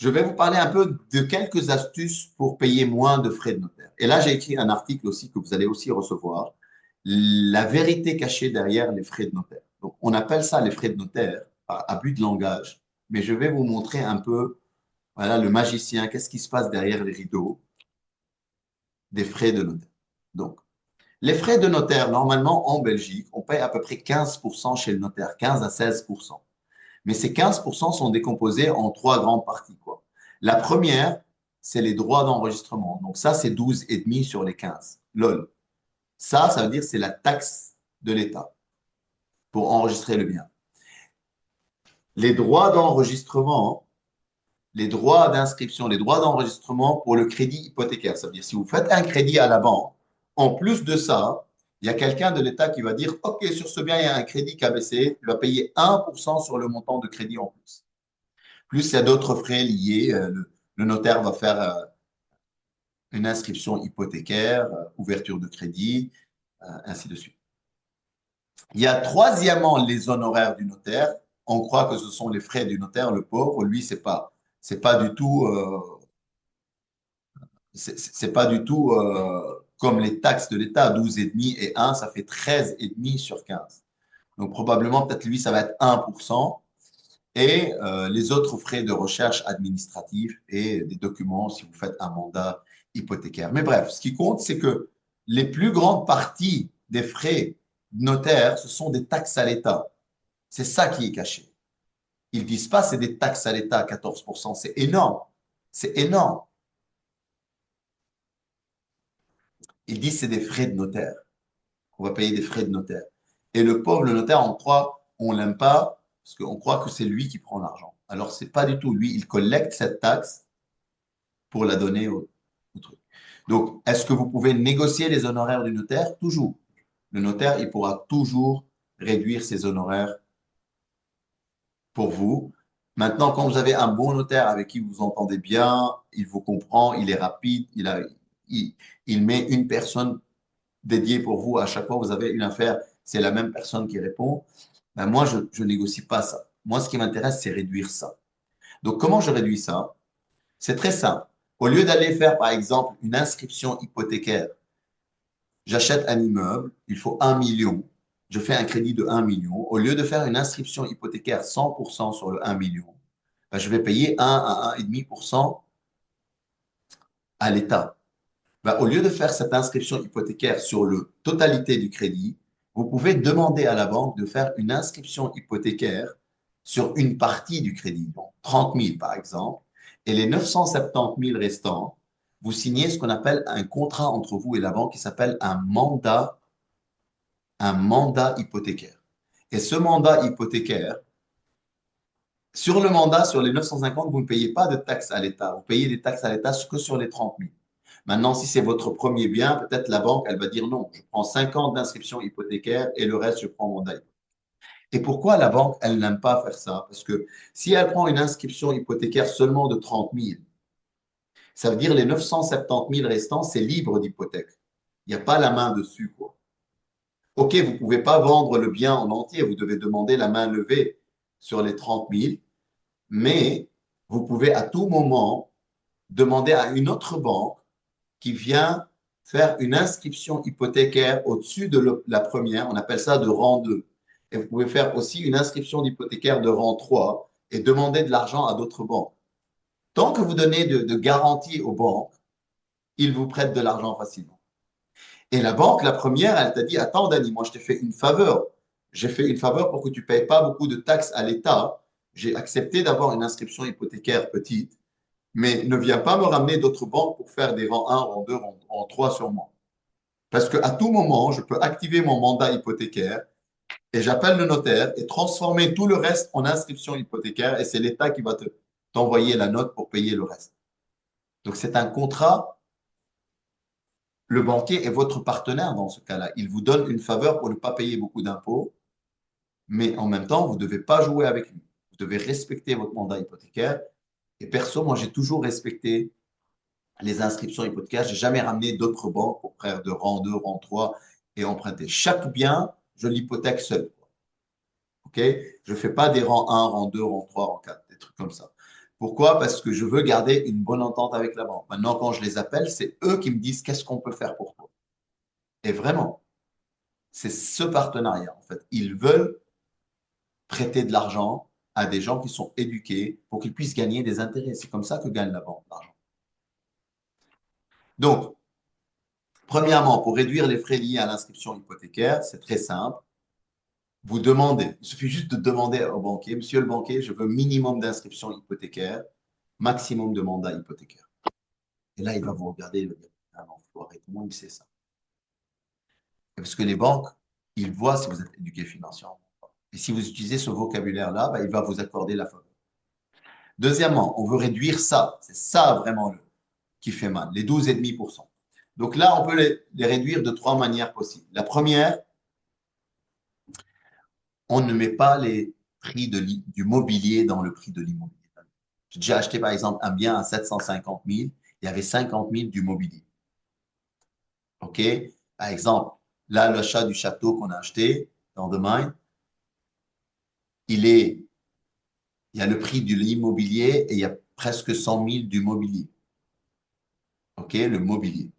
je vais vous parler un peu de quelques astuces pour payer moins de frais de notaire. Et là, j'ai écrit un article aussi que vous allez aussi recevoir, la vérité cachée derrière les frais de notaire. Donc, on appelle ça les frais de notaire par abus de langage, mais je vais vous montrer un peu, voilà, le magicien, qu'est-ce qui se passe derrière les rideaux des frais de notaire. Donc, les frais de notaire, normalement, en Belgique, on paye à peu près 15% chez le notaire, 15 à 16%. Mais ces 15% sont décomposés en trois grandes parties, quoi. La première, c'est les droits d'enregistrement. Donc ça, c'est 12,5 sur les 15. LOL. Ça veut dire c'est la taxe de l'État pour enregistrer le bien. Les droits d'enregistrement, les droits d'inscription, les droits d'enregistrement pour le crédit hypothécaire. Ça veut dire si vous faites un crédit à la banque, en plus de ça, il y a quelqu'un de l'État qui va dire, OK, sur ce bien, il y a un crédit KBC, tu vas payer 1% sur le montant de crédit en plus. Plus il y a d'autres frais liés. Le notaire va faire une inscription hypothécaire, ouverture de crédit, ainsi de suite. Il y a troisièmement les honoraires du notaire. On croit que ce sont les frais du notaire. Le pauvre, lui, c'est pas du tout, c'est pas du tout comme les taxes de l'État, 12,5 et 1, ça fait 13,5 sur 15. Donc probablement, peut-être lui, ça va être 1%. Et les autres frais de recherche administratifs et des documents si vous faites un mandat hypothécaire. Mais bref, ce qui compte, c'est que les plus grandes parties des frais notaires, ce sont des taxes à l'État. C'est ça qui est caché. Ils ne disent pas c'est des taxes à l'État à 14%. C'est énorme. C'est énorme. Ils disent c'est des frais de notaire. On va payer des frais de notaire. Et le pauvre, le notaire, on croit, on l'aime pas parce qu'on croit que c'est lui qui prend l'argent. Alors, c'est pas du tout lui. Il collecte cette taxe pour la donner au truc. Donc, est-ce que vous pouvez négocier les honoraires du notaire? Toujours. Le notaire, il pourra toujours réduire ses honoraires pour vous. Maintenant, quand vous avez un bon notaire avec qui vous vous entendez bien, il vous comprend, il est rapide, il, il met une personne dédiée pour vous. À chaque fois que vous avez une affaire, c'est la même personne qui répond. Ben moi, je ne négocie pas ça. Moi, ce qui m'intéresse, c'est réduire ça. Donc, comment je réduis ça? C'est très simple. Au lieu d'aller faire, par exemple, une inscription hypothécaire, j'achète un immeuble, il faut 1 million, je fais un crédit de 1 million. Au lieu de faire une inscription hypothécaire 100% sur le 1 million, ben, je vais payer 1 à 1,5% à l'État. Ben, au lieu de faire cette inscription hypothécaire sur la totalité du crédit, vous pouvez demander à la banque de faire une inscription hypothécaire sur une partie du crédit, donc 30 000 par exemple, et les 970 000 restants, vous signez ce qu'on appelle un contrat entre vous et la banque qui s'appelle un mandat hypothécaire. Et ce mandat hypothécaire, sur le mandat, sur les 950, vous ne payez pas de taxes à l'État. Vous payez des taxes à l'État que sur les 30 000. Maintenant, si c'est votre premier bien, peut-être la banque, elle va dire non, je prends 50 d'inscription hypothécaire et le reste, je prends mandat hypothécaire. Et pourquoi la banque, elle n'aime pas faire ça? Parce que si elle prend une inscription hypothécaire seulement de 30 000, ça veut dire les 970 000 restants, c'est libre d'hypothèque. Il n'y a pas la main dessus, quoi. OK, vous ne pouvez pas vendre le bien en entier, vous devez demander la main levée sur les 30 000, mais vous pouvez à tout moment demander à une autre banque qui vient faire une inscription hypothécaire au-dessus de la première, on appelle ça de rang 2. Et vous pouvez faire aussi une inscription d'hypothécaire de rang 3 et demander de l'argent à d'autres banques. Tant que vous donnez de garanties aux banques, ils vous prêtent de l'argent facilement. Et la banque, la première, elle t'a dit, attends, Dani, moi je t'ai fait une faveur. J'ai fait une faveur pour que tu ne payes pas beaucoup de taxes à l'État. J'ai accepté d'avoir une inscription hypothécaire petite, mais ne viens pas me ramener d'autres banques pour faire des rangs 1, rang 2, rang 3 sur moi. Parce qu'à tout moment, je peux activer mon mandat hypothécaire et j'appelle le notaire et transformer tout le reste en inscription hypothécaire et c'est l'État qui va t'envoyer la note pour payer le reste. Donc c'est un contrat. Le banquier est votre partenaire dans ce cas-là. Il vous donne une faveur pour ne pas payer beaucoup d'impôts, mais en même temps, vous ne devez pas jouer avec lui. Vous devez respecter votre mandat hypothécaire. Et perso, moi, j'ai toujours respecté les inscriptions hypothécaires. Je n'ai jamais ramené d'autres banques pour faire de rang 2, rang 3 et emprunter. Chaque bien, je l'hypothèque seul. OK? Je ne fais pas des rangs 1, rang 2, rang 3, rang 4, des trucs comme ça. Pourquoi? Parce que je veux garder une bonne entente avec la banque. Maintenant, quand je les appelle, c'est eux qui me disent qu'est-ce qu'on peut faire pour toi. Et vraiment, c'est ce partenariat, en fait. Ils veulent prêter de l'argent à des gens qui sont éduqués pour qu'ils puissent gagner des intérêts. C'est comme ça que gagne la banque, l'argent. Donc, premièrement, pour réduire les frais liés à l'inscription hypothécaire, c'est très simple. Vous demandez, il suffit juste de demander au banquier, monsieur le banquier, je veux minimum d'inscription hypothécaire, maximum de mandat hypothécaire. Et là, il va vous regarder et il va dire, ah non, faut arrêter, comment il sait ça? Parce que les banques, ils voient si vous êtes éduqué financièrement. Et si vous utilisez ce vocabulaire-là, bah, il va vous accorder la faveur. Deuxièmement, on veut réduire ça. C'est ça vraiment qui fait mal, les 12,5%. Donc là, on peut les réduire de trois manières possibles. La première, on ne met pas les prix du mobilier dans le prix de l'immobilier. J'ai déjà acheté par exemple un bien à 750 000, il y avait 50 000 du mobilier. OK? Par exemple, là, l'achat du château qu'on a acheté dans The Mine, il est, il y a le prix de l'immobilier et il y a presque 100 000 du mobilier. OK? Le mobilier.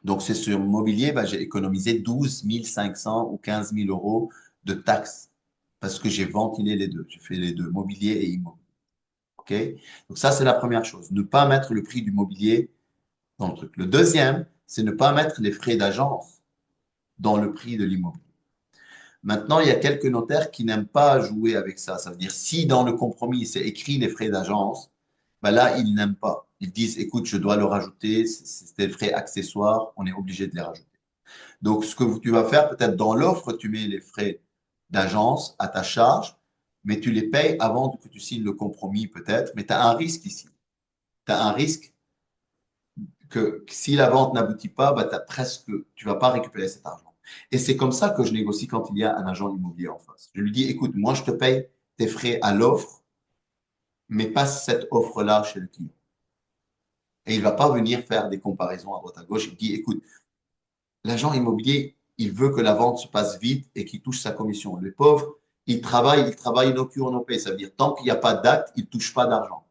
Donc, c'est sur le mobilier, ben, j'ai économisé 12 500 ou 15 000 euros de taxes parce que j'ai ventilé les deux. J'ai fait les deux, mobilier et immobilier. OK? Donc, ça, c'est la première chose. Ne pas mettre le prix du mobilier dans le truc. Le deuxième, c'est ne pas mettre les frais d'agence dans le prix de l'immobilier. Maintenant, il y a quelques notaires qui n'aiment pas jouer avec ça. Ça veut dire, si dans le compromis, c'est écrit les frais d'agence, ben là, ils n'aiment pas. Ils disent, écoute, je dois le rajouter, c'est des frais accessoires, on est obligé de les rajouter. Donc, ce que tu vas faire, peut-être dans l'offre, tu mets les frais d'agence à ta charge, mais tu les payes avant que tu signes le compromis, peut-être. Mais tu as un risque ici. Tu as un risque que si la vente n'aboutit pas, bah, tu vas pas récupérer cet argent. Et c'est comme ça que je négocie quand il y a un agent immobilier en face. Je lui dis, écoute, moi, je te paye tes frais à l'offre, mais pas cette offre-là chez le client. Et il va pas venir faire des comparaisons à droite à gauche. Il dit, écoute, l'agent immobilier, il veut que la vente se passe vite et qu'il touche sa commission. Le pauvre, il travaille no cure, no pay. Ça veut dire, tant qu'il n'y a pas d'acte, il ne touche pas d'argent.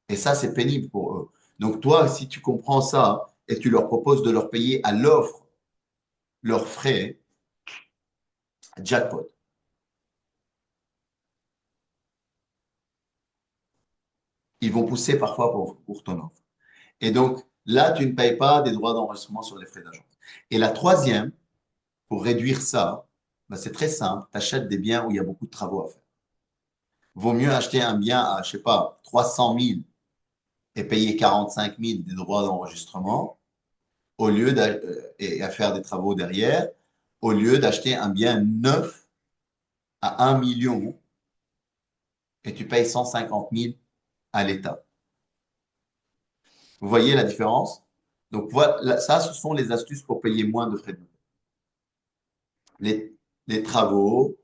Et ça, c'est pénible pour eux. Donc, toi, si tu comprends ça et tu leur proposes de leur payer à l'offre leurs frais, jackpot. Ils vont pousser parfois pour ton offre. Et donc, là, tu ne payes pas des droits d'enregistrement sur les frais d'agence. Et la troisième, pour réduire ça, ben, c'est très simple. Tu achètes des biens où il y a beaucoup de travaux à faire. Vaut mieux acheter un bien à, je sais pas, 300 000 et payer 45 000 des droits d'enregistrement au lieu et à faire des travaux derrière, au lieu d'acheter un bien neuf à 1 million et tu payes 150 000 à l'État. Vous voyez la différence? Donc voilà, ça, ce sont les astuces pour payer moins de frais de notaire. Les travaux,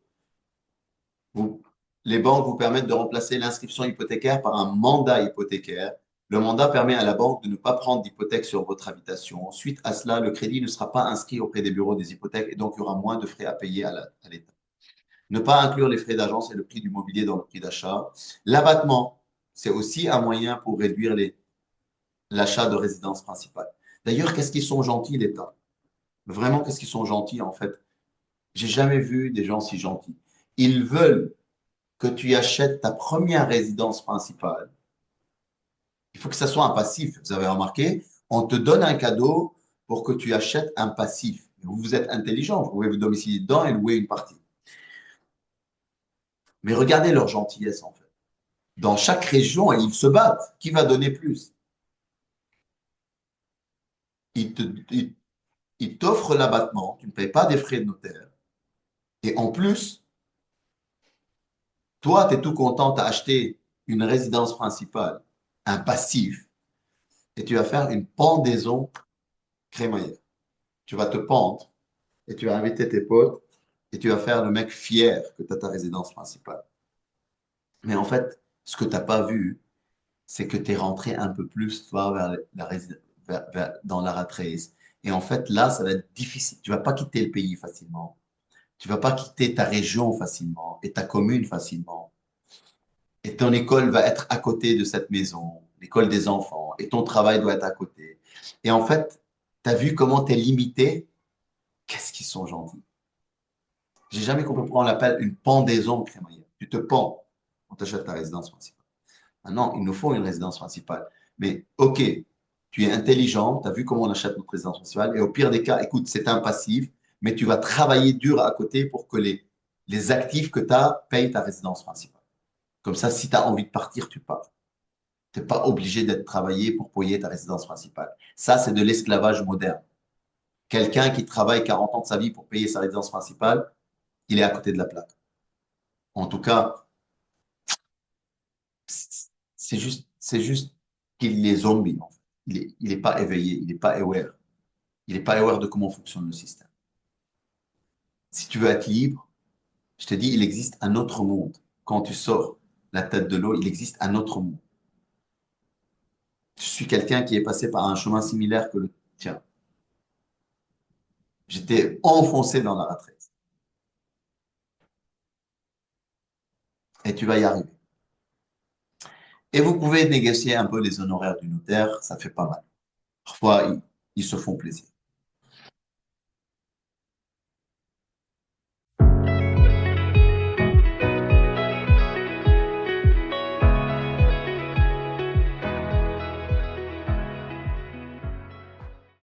vous- les banques vous permettent de remplacer l'inscription hypothécaire par un mandat hypothécaire. Le mandat permet à la banque de ne pas prendre d'hypothèque sur votre habitation. Suite à cela, le crédit ne sera pas inscrit auprès des bureaux des hypothèques et donc il y aura moins de frais à payer à l'État. Ne pas inclure les frais d'agence et le prix du mobilier dans le prix d'achat. L'abattement, c'est aussi un moyen pour réduire l'achat de résidence principale. D'ailleurs, qu'est-ce qu'ils sont gentils, l'État? Vraiment, qu'est-ce qu'ils sont gentils, en fait? J'ai jamais vu des gens si gentils. Ils veulent que tu achètes ta première résidence principale. Il faut que ça soit un passif. Vous avez remarqué, on te donne un cadeau pour que tu achètes un passif. Vous êtes intelligent, vous pouvez vous domicilier dedans et louer une partie. Mais regardez leur gentillesse, en fait. Dans chaque région, ils se battent. Qui va donner plus? Ils te- ils- ils t'offrent l'abattement, tu ne payes pas des frais de notaire. Et en plus, toi, tu es tout content, tu as acheté une résidence principale, un passif, et tu vas faire une pendaison crémaillère. Tu vas te pendre et tu vas inviter tes potes et tu vas faire le mec fier que tu as ta résidence principale. Mais en fait, ce que tu n'as pas vu, c'est que tu es rentré un peu plus toi, dans la rat race. Et en fait, là, ça va être difficile. Tu ne vas pas quitter le pays facilement. Tu ne vas pas quitter ta région facilement et ta commune facilement. Et ton école va être à côté de cette maison, l'école des enfants, et ton travail doit être à côté. Et en fait, tu as vu comment tu es limité? Qu'est-ce qu'ils sont gentils. J'ai jamais compris pourquoi on l'appelle une pendaison crémaillère. Tu te pends, on t'achète ta résidence principale. Maintenant, il nous faut une résidence principale. Mais OK, tu es intelligent, tu as vu comment on achète notre résidence principale, et au pire des cas, écoute, c'est un passif, mais tu vas travailler dur à côté pour que les actifs que tu as payent ta résidence principale. Comme ça, si tu as envie de partir, tu pars. Tu n'es pas obligé d'être travaillé pour payer ta résidence principale. Ça, c'est de l'esclavage moderne. Quelqu'un qui travaille 40 ans de sa vie pour payer sa résidence principale, il est à côté de la plaque. En tout cas, c'est juste qu'il est zombie. En fait. Il est pas éveillé, il n'est pas aware. Il n'est pas aware de comment fonctionne le système. Si tu veux être libre, je te dis, il existe un autre monde. Quand tu sors la tête de l'eau, il existe un autre monde. Je suis quelqu'un qui est passé par un chemin similaire que le tien. J'étais enfoncé dans la rat race. Et tu vas y arriver. Et vous pouvez négocier un peu les honoraires du notaire, ça fait pas mal. Parfois, ils se font plaisir.